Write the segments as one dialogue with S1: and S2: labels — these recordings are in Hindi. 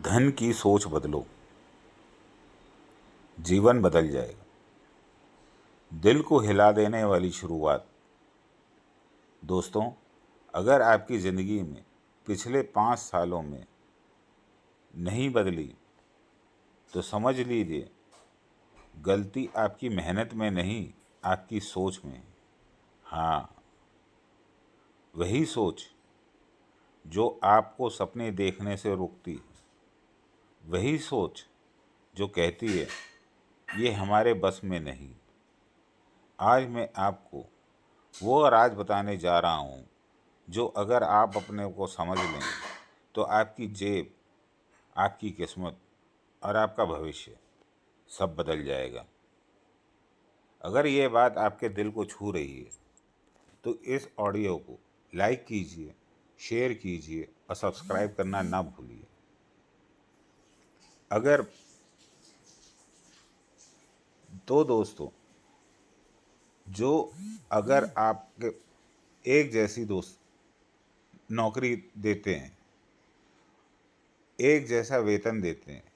S1: धन की सोच बदलो, जीवन बदल जाएगा। दिल को हिला देने वाली शुरुआत। दोस्तों, अगर आपकी ज़िंदगी में पिछले 5 सालों में नहीं बदली तो समझ लीजिए गलती आपकी मेहनत में नहीं, आपकी सोच में है। हाँ, वही सोच जो आपको सपने देखने से रोकती है, वही सोच जो कहती है ये हमारे बस में नहीं। आज मैं आपको वो राज बताने जा रहा हूँ जो अगर आप अपने को समझ लें तो आपकी जेब, आपकी किस्मत और आपका भविष्य सब बदल जाएगा। अगर ये बात आपके दिल को छू रही है तो इस ऑडियो को लाइक कीजिए, शेयर कीजिए और सब्सक्राइब करना ना भूलिए। अगर तो दोस्तों, जो अगर आपके एक जैसी दोस्त नौकरी देते हैं, एक जैसा वेतन देते हैं,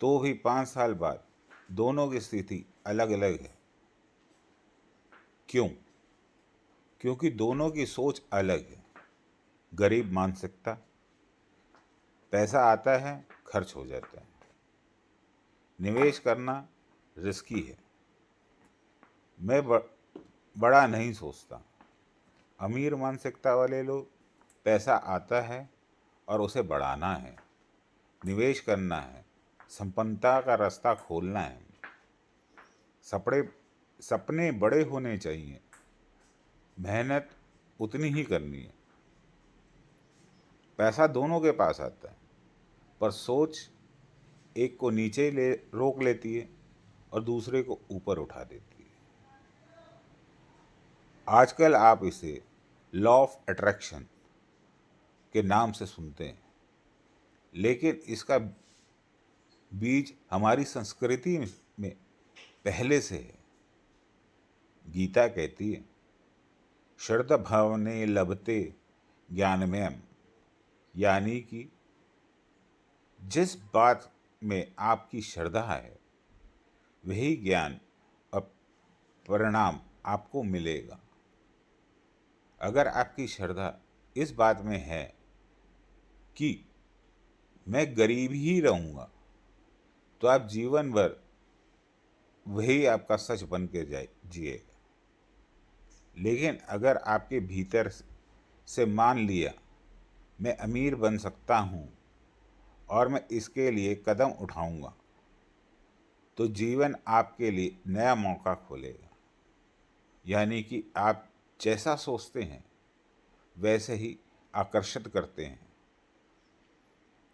S1: तो भी 5 साल बाद दोनों की स्थिति अलग अलग है। क्यों? क्योंकि दोनों की सोच अलग है। गरीब मानसिकता, पैसा आता है, खर्च हो जाता है। निवेश करना रिस्की है, मैं बड़ा नहीं सोचता। अमीर मानसिकता वाले लोग, पैसा आता है और उसे बढ़ाना है, निवेश करना है, संपन्नता का रास्ता खोलना है। सपने सपने बड़े होने चाहिए, मेहनत उतनी ही करनी है। पैसा दोनों के पास आता है, पर सोच एक को नीचे ले रोक लेती है और दूसरे को ऊपर उठा देती है। आजकल आप इसे लॉ ऑफ अट्रैक्शन के नाम से सुनते हैं, लेकिन इसका बीज हमारी संस्कृति में पहले से है। गीता कहती है, श्रद्धा भावने लभते ज्ञानमयम, यानी कि जिस बात में आपकी श्रद्धा है वही ज्ञान और परिणाम आपको मिलेगा। अगर आपकी श्रद्धा इस बात में है कि मैं गरीब ही रहूँगा, तो आप जीवन भर वही आपका सच बन के जिएगा। लेकिन अगर आपके भीतर से मान लिया मैं अमीर बन सकता हूँ और मैं इसके लिए कदम उठाऊँगा, तो जीवन आपके लिए नया मौका खोलेगा। यानी कि आप जैसा सोचते हैं वैसे ही आकर्षित करते हैं।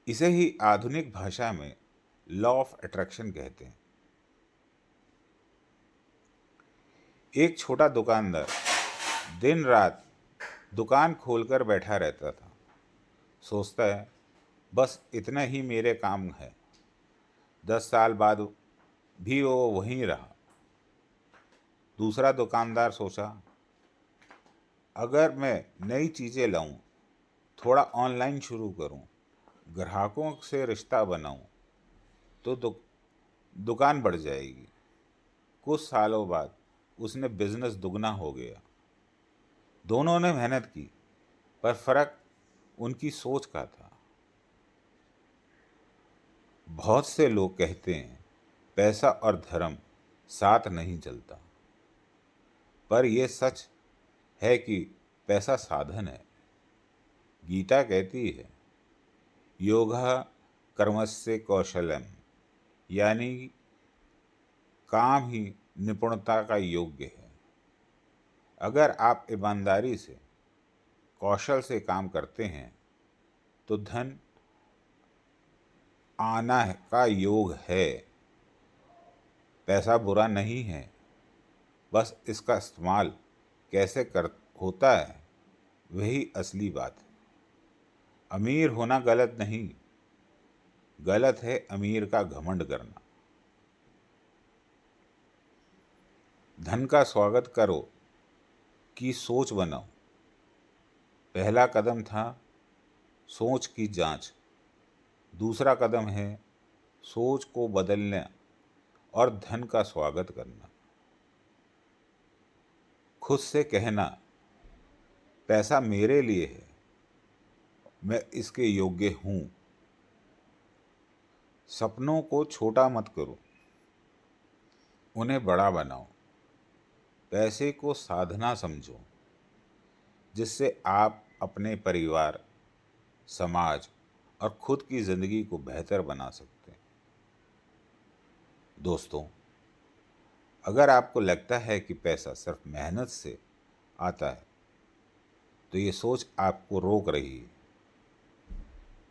S1: इसे ही आधुनिक भाषा में लॉ ऑफ अट्रैक्शन कहते हैं। एक छोटा दुकानदार दिन रात दुकान खोलकर बैठा रहता था। सोचता है बस इतना ही मेरे काम है। 10 साल बाद भी वो वहीं रहा। दूसरा दुकानदार सोचा, अगर मैं नई चीज़ें लाऊं, थोड़ा ऑनलाइन शुरू करूं, ग्राहकों से रिश्ता बनाऊं, तो दुकान बढ़ जाएगी। कुछ सालों बाद उसने बिजनेस दुगना हो गया। दोनों ने मेहनत की, पर फर्क उनकी सोच का था। बहुत से लोग कहते हैं पैसा और धर्म साथ नहीं चलता, पर यह सच है कि पैसा साधन है। गीता कहती है, योगा कर्मस्य कौशलम, यानी काम ही निपुणता का योग्य है। अगर आप ईमानदारी से, कौशल से काम करते हैं तो धन आना का योग है। पैसा बुरा नहीं है, बस इसका इस्तेमाल कैसे कर होता है वही असली बात है। अमीर होना गलत नहीं, गलत है अमीर का घमंड करना। धन का स्वागत करो कि सोच बनाओ। पहला कदम था सोच की जांच। दूसरा कदम है सोच को बदलना और धन का स्वागत करना। खुद से कहना, पैसा मेरे लिए है, मैं इसके योग्य हूँ। सपनों को छोटा मत करो, उन्हें बड़ा बनाओ। पैसे को साधना समझो, जिससे आप अपने परिवार, समाज और खुद की ज़िंदगी को बेहतर बना सकते हैं। दोस्तों, अगर आपको लगता है कि पैसा सिर्फ मेहनत से आता है, तो ये सोच आपको रोक रही है।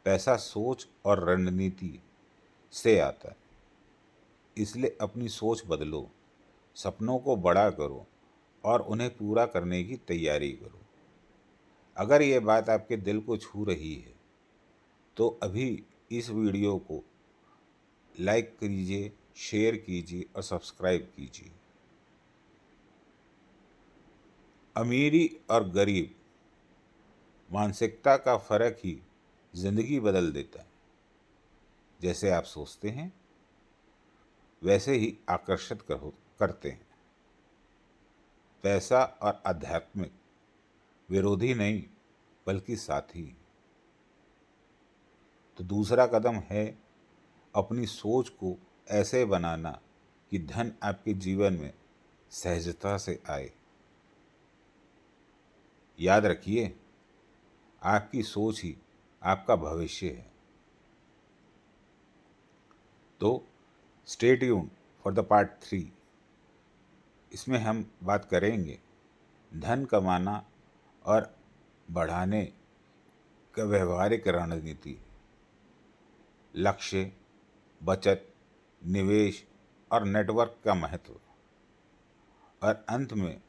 S1: पैसा सोच और रणनीति से आता है, इसलिए अपनी सोच बदलो, सपनों को बड़ा करो और उन्हें पूरा करने की तैयारी करो। अगर ये बात आपके दिल को छू रही है, तो अभी इस वीडियो को लाइक कीजिए, शेयर कीजिए और सब्सक्राइब कीजिए। अमीरी और गरीब मानसिकता का फर्क ही जिंदगी बदल देता है। जैसे आप सोचते हैं, वैसे ही आकर्षित करते हैं। पैसा और आध्यात्मिक विरोधी नहीं, बल्कि साथी। तो दूसरा कदम है अपनी सोच को ऐसे बनाना कि धन आपके जीवन में सहजता से आए। याद रखिए, आपकी सोच ही आपका भविष्य है। तो stay tuned for the part 3। इसमें हम बात करेंगे धन कमाना और बढ़ाने का व्यवहारिक रणनीति, लक्ष्य, बचत, निवेश और नेटवर्क का महत्व, और अंत में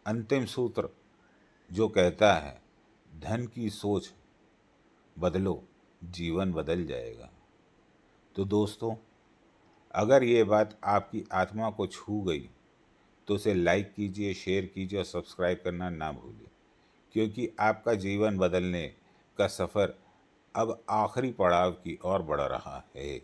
S1: अंतिम सूत्र जो कहता है धन की सोच बदलो, जीवन बदल जाएगा। तो दोस्तों, अगर ये बात आपकी आत्मा को छू गई तो उसे लाइक कीजिए, शेयर कीजिए और सब्सक्राइब करना ना भूलिए, क्योंकि आपका जीवन बदलने का सफ़र अब आखिरी पड़ाव की ओर बढ़ रहा है।